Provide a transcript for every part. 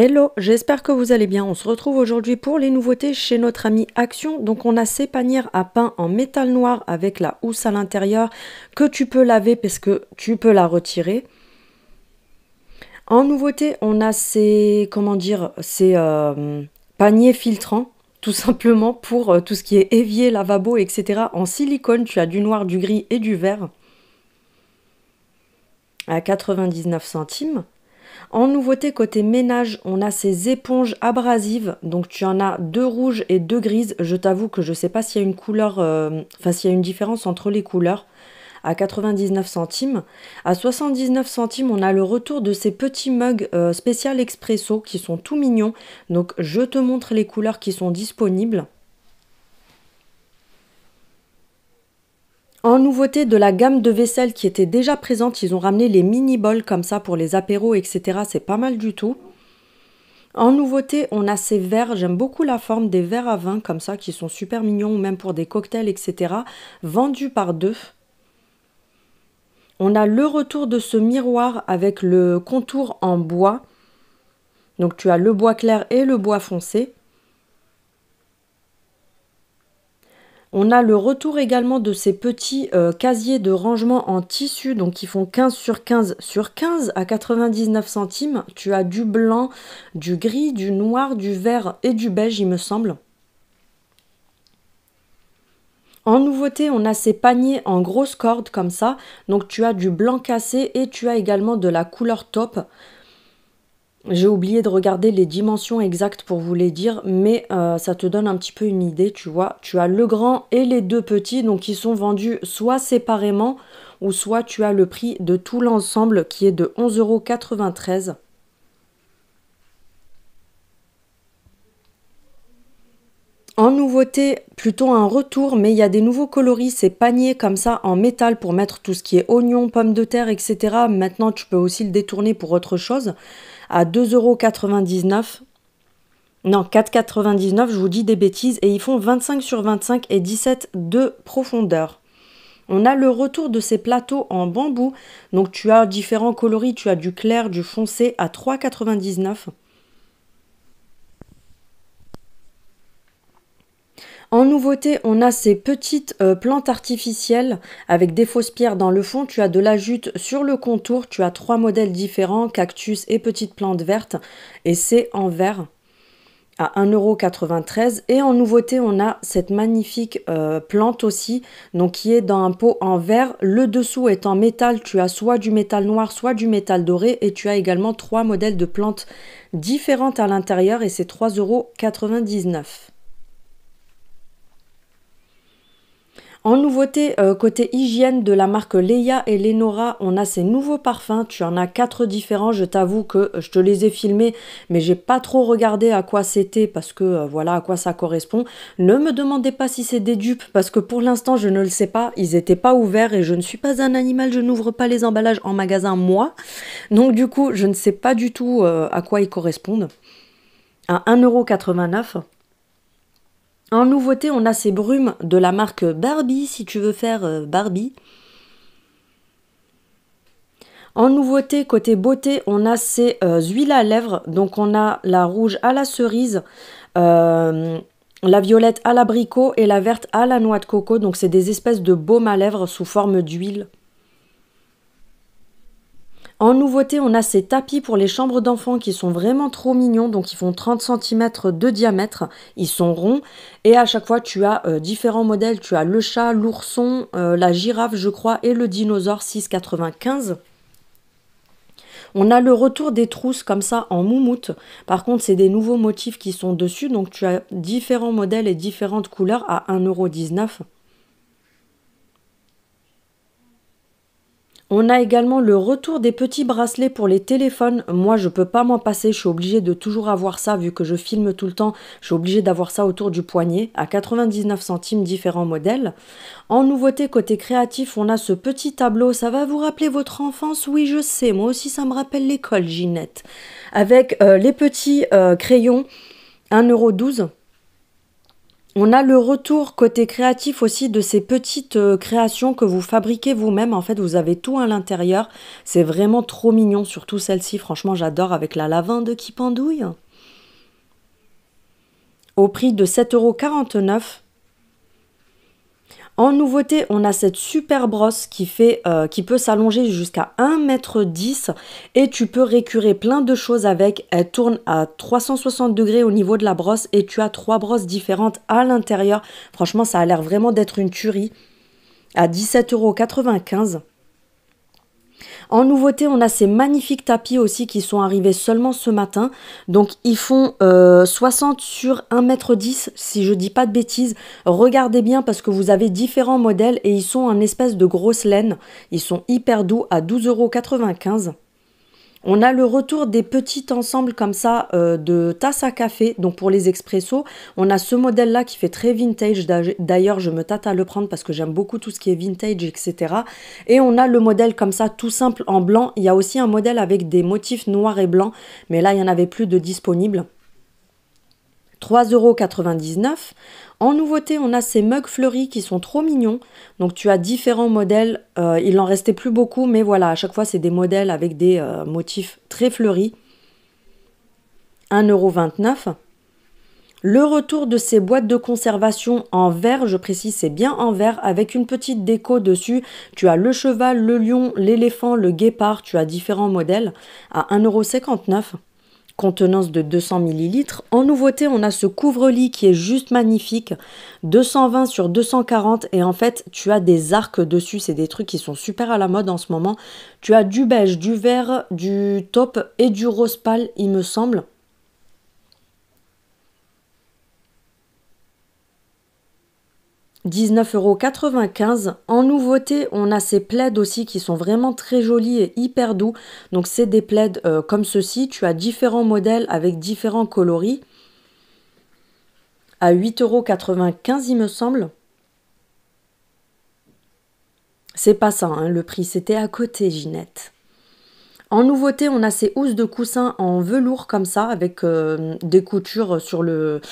Hello, j'espère que vous allez bien. On se retrouve aujourd'hui pour les nouveautés chez notre ami Action. Donc on a ces panières à pain en métal noir avec la housse à l'intérieur que tu peux laver parce que tu peux la retirer. En nouveauté, on a ces, comment dire, ces paniers filtrants, tout simplement pour tout ce qui est évier, lavabo, etc. En silicone, tu as du noir, du gris et du vert à 99 centimes. En nouveauté côté ménage, on a ces éponges abrasives. Donc tu en as deux rouges et deux grises. Je t'avoue que je ne sais pas s'il y a une couleur, s'il y a une différence entre les couleurs. À 99 centimes. À 79 centimes, on a le retour de ces petits mugs spécial expresso qui sont tout mignons. Donc je te montre les couleurs qui sont disponibles. En nouveauté de la gamme de vaisselle qui était déjà présente, ils ont ramené les mini bols comme ça pour les apéros, etc. C'est pas mal du tout. En nouveauté, on a ces verres, j'aime beaucoup la forme des verres à vin comme ça, qui sont super mignons, ou même pour des cocktails, etc. Vendus par deux. On a le retour de ce miroir avec le contour en bois. Donc tu as le bois clair et le bois foncé. On a le retour également de ces petits casiers de rangement en tissu, donc qui font 15 sur 15 sur 15 à 99 centimes. Tu as du blanc, du gris, du noir, du vert et du beige, il me semble. En nouveauté, on a ces paniers en grosses cordes comme ça. Donc tu as du blanc cassé et tu as également de la couleur taupe. J'ai oublié de regarder les dimensions exactes pour vous les dire, mais ça te donne un petit peu une idée, tu vois. Tu as le grand et les deux petits, donc ils sont vendus soit séparément, ou soit tu as le prix de tout l'ensemble qui est de 11,93 €. En nouveauté, plutôt un retour, mais il y a des nouveaux coloris, ces paniers comme ça en métal pour mettre tout ce qui est oignons, pommes de terre, etc. Maintenant, tu peux aussi le détourner pour autre chose à 2,99 €. Non, 4,99, je vous dis des bêtises. Et ils font 25 sur 25 et 17 de profondeur. On a le retour de ces plateaux en bambou. Donc tu as différents coloris, tu as du clair, du foncé à 3,99 €. En nouveauté, on a ces petites plantes artificielles avec des fausses pierres dans le fond. Tu as de la jute sur le contour. Tu as trois modèles différents, cactus et petites plantes vertes. Et c'est en verre à 1,93 €. Et en nouveauté, on a cette magnifique plante aussi, donc qui est dans un pot en verre. Le dessous est en métal. Tu as soit du métal noir, soit du métal doré. Et tu as également trois modèles de plantes différentes à l'intérieur. Et c'est 3,99 €. En nouveauté, côté hygiène de la marque Leia et Lenora, on a ces nouveaux parfums. Tu en as 4 différents. Je t'avoue que je te les ai filmés, mais j'ai pas trop regardé à quoi c'était parce que voilà à quoi ça correspond. Ne me demandez pas si c'est des dupes parce que pour l'instant je ne le sais pas. Ils n'étaient pas ouverts et je ne suis pas un animal. Je n'ouvre pas les emballages en magasin moi. Donc du coup, je ne sais pas du tout à quoi ils correspondent. À 1,89 €. En nouveauté, on a ces brumes de la marque Barbie, si tu veux faire Barbie. En nouveauté, côté beauté, on a ces huiles à lèvres. Donc, on a la rouge à la cerise, la violette à l'abricot et la verte à la noix de coco. Donc, c'est des espèces de baumes à lèvres sous forme d'huile. En nouveauté, on a ces tapis pour les chambres d'enfants qui sont vraiment trop mignons. Donc, ils font 30 cm de diamètre. Ils sont ronds. Et à chaque fois, tu as différents modèles. Tu as le chat, l'ourson, la girafe, je crois, et le dinosaure 6,95 €. On a le retour des trousses comme ça en moumoute. Par contre, c'est des nouveaux motifs qui sont dessus. Donc, tu as différents modèles et différentes couleurs à 1,19 €. On a également le retour des petits bracelets pour les téléphones. Moi, je peux pas m'en passer. Je suis obligée de toujours avoir ça vu que je filme tout le temps. Je suis obligée d'avoir ça autour du poignet à 99 centimes, différents modèles. En nouveauté, côté créatif, on a ce petit tableau. Ça va vous rappeler votre enfance? Oui, je sais. Moi aussi, ça me rappelle l'école, Ginette. Avec les petits crayons, 1,12 €. On a le retour côté créatif aussi de ces petites créations que vous fabriquez vous-même. En fait, vous avez tout à l'intérieur. C'est vraiment trop mignon, surtout celle-ci. Franchement, j'adore avec la lavande qui pendouille. Au prix de 7,49 €. En nouveauté, on a cette super brosse qui peut s'allonger jusqu'à 1,10 m et tu peux récurer plein de choses avec. Elle tourne à 360 degrés au niveau de la brosse et tu as 3 brosses différentes à l'intérieur. Franchement, ça a l'air vraiment d'être une tuerie. À 17,95 €. En nouveauté, on a ces magnifiques tapis aussi qui sont arrivés seulement ce matin. Donc, ils font 60 sur 1,10 m, si je dis pas de bêtises. Regardez bien parce que vous avez différents modèles et ils sont en espèce de grosse laine. Ils sont hyper doux à 12,95 €. On a le retour des petits ensembles comme ça de tasses à café, donc pour les expressos. On a ce modèle-là qui fait très vintage. D'ailleurs, je me tâte à le prendre parce que j'aime beaucoup tout ce qui est vintage, etc. Et on a le modèle comme ça, tout simple en blanc. Il y a aussi un modèle avec des motifs noirs et blancs, mais là, il n'y en avait plus de disponibles. 3,99 €. En nouveauté, on a ces mugs fleuris qui sont trop mignons. Donc, tu as différents modèles. Il n'en restait plus beaucoup, mais voilà, à chaque fois, c'est des modèles avec des motifs très fleuris. 1,29 €. Le retour de ces boîtes de conservation en verre, je précise, c'est bien en verre, avec une petite déco dessus. Tu as le cheval, le lion, l'éléphant, le guépard. Tu as différents modèles à 1,59 €. Contenance de 200 ml. En nouveauté, on a ce couvre-lit qui est juste magnifique, 220 sur 240 et en fait, tu as des arcs dessus, c'est des trucs qui sont super à la mode en ce moment. Tu as du beige, du vert, du taupe et du rose pâle, il me semble. 19,95 €. En nouveauté, on a ces plaids aussi qui sont vraiment très jolis et hyper doux. Donc, c'est des plaids comme ceci. Tu as différents modèles avec différents coloris. À 8,95 €, il me semble. C'est pas ça, hein, le prix. C'était à côté, Ginette. En nouveauté, on a ces housses de coussin en velours comme ça, avec des coutures sur le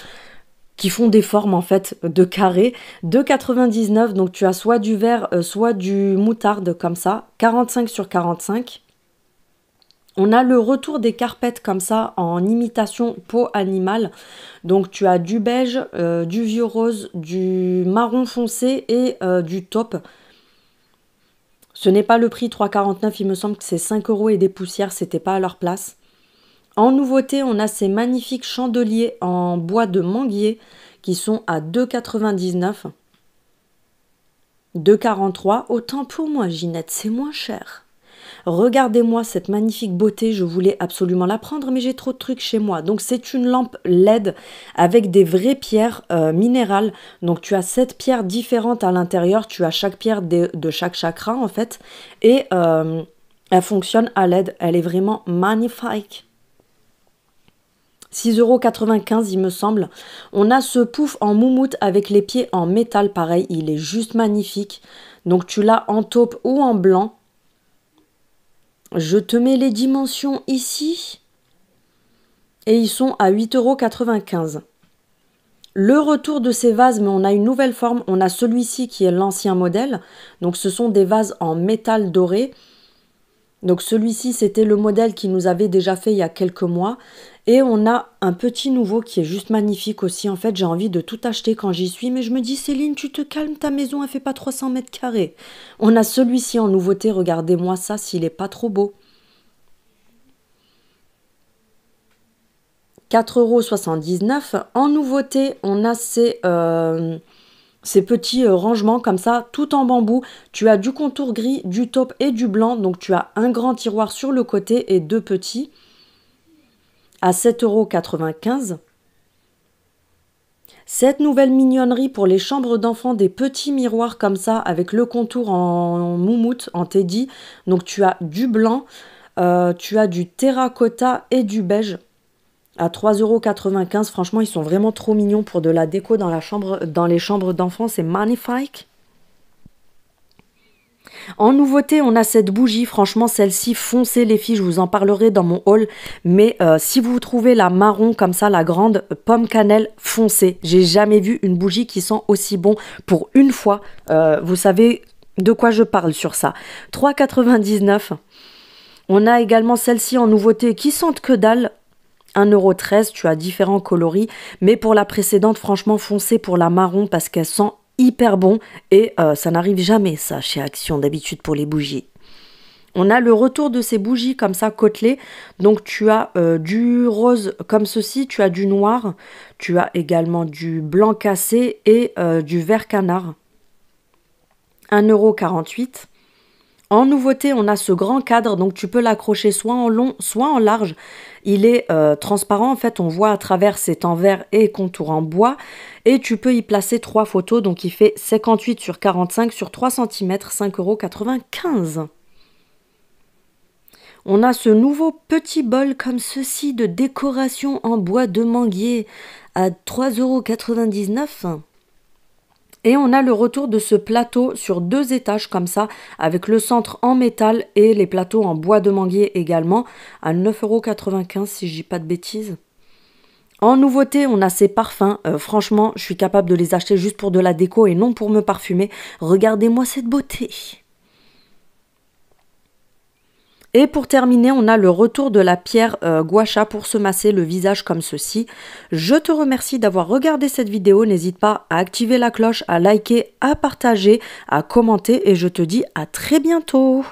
qui font des formes en fait de carrés. 2,99 €, donc tu as soit du vert, soit du moutarde comme ça, 45 sur 45. On a le retour des carpettes comme ça en imitation peau animale. Donc tu as du beige, du vieux rose, du marron foncé et du taupe. Ce n'est pas le prix 3,49 €, il me semble que c'est 5 € et des poussières, c'était pas à leur place. En nouveauté, on a ces magnifiques chandeliers en bois de manguier qui sont à 2,99 €. 2,43 €. Autant pour moi, Ginette, c'est moins cher. Regardez-moi cette magnifique beauté, je voulais absolument la prendre, mais j'ai trop de trucs chez moi. Donc c'est une lampe LED avec des vraies pierres minérales. Donc tu as 7 pierres différentes à l'intérieur, tu as chaque pierre de chaque chakra en fait. Et elle fonctionne à LED, elle est vraiment magnifique. 6,95 € il me semble. On a ce pouf en moumoute avec les pieds en métal, pareil, il est juste magnifique. Donc tu l'as en taupe ou en blanc. Je te mets les dimensions ici. Et ils sont à 8,95 €. Le retour de ces vases, mais on a une nouvelle forme. On a celui-ci qui est l'ancien modèle. Donc ce sont des vases en métal doré. Donc celui-ci, c'était le modèle qui nous avait déjà fait il y a quelques mois. Et on a un petit nouveau qui est juste magnifique aussi. En fait, j'ai envie de tout acheter quand j'y suis. Mais je me dis, Céline, tu te calmes, ta maison, elle fait pas 300 mètres carrés. On a celui-ci en nouveauté. Regardez-moi ça, s'il est pas trop beau. 4,79 €. En nouveauté, on a ces petits rangements comme ça, tout en bambou. Tu as du contour gris, du taupe et du blanc. Donc, tu as un grand tiroir sur le côté et deux petits. À 7,95 €. Cette nouvelle mignonnerie pour les chambres d'enfants, des petits miroirs comme ça, avec le contour en moumoute, en teddy. Donc, tu as du blanc, tu as du terracotta et du beige. À 3,95 €. Franchement, ils sont vraiment trop mignons pour de la déco dans les chambres d'enfants. C'est magnifique. En nouveauté, on a cette bougie. Franchement, celle-ci, foncez les filles, je vous en parlerai dans mon haul. Mais si vous trouvez la marron comme ça, la grande pomme cannelle, foncez. J'ai jamais vu une bougie qui sent aussi bon pour une fois. Vous savez de quoi je parle sur ça. 3,99 €. On a également celle-ci en nouveauté qui sentent que dalle. 1,13 €, tu as différents coloris. Mais pour la précédente, franchement, foncez pour la marron parce qu'elle sent hyper bon. Et ça n'arrive jamais, ça, chez Action, d'habitude, pour les bougies. On a le retour de ces bougies comme ça, côtelées. Donc, tu as du rose comme ceci, tu as du noir. Tu as également du blanc cassé et du vert canard. 1,48 €. En nouveauté, on a ce grand cadre, donc tu peux l'accrocher soit en long, soit en large. Il est transparent, en fait, on voit à travers, c'est en verre et contour en bois. Et tu peux y placer 3 photos, donc il fait 58 sur 45 sur 3 cm, 5,95 €. On a ce nouveau petit bol comme ceci de décoration en bois de manguier à 3,99 €. Et on a le retour de ce plateau sur 2 étages comme ça, avec le centre en métal et les plateaux en bois de manguier également, à 9,95 € si je dis pas de bêtises. En nouveauté, on a ces parfums. Franchement, je suis capable de les acheter juste pour de la déco et non pour me parfumer. Regardez-moi cette beauté. Et pour terminer, on a le retour de la pierre gua sha pour se masser le visage comme ceci. Je te remercie d'avoir regardé cette vidéo. N'hésite pas à activer la cloche, à liker, à partager, à commenter et je te dis à très bientôt.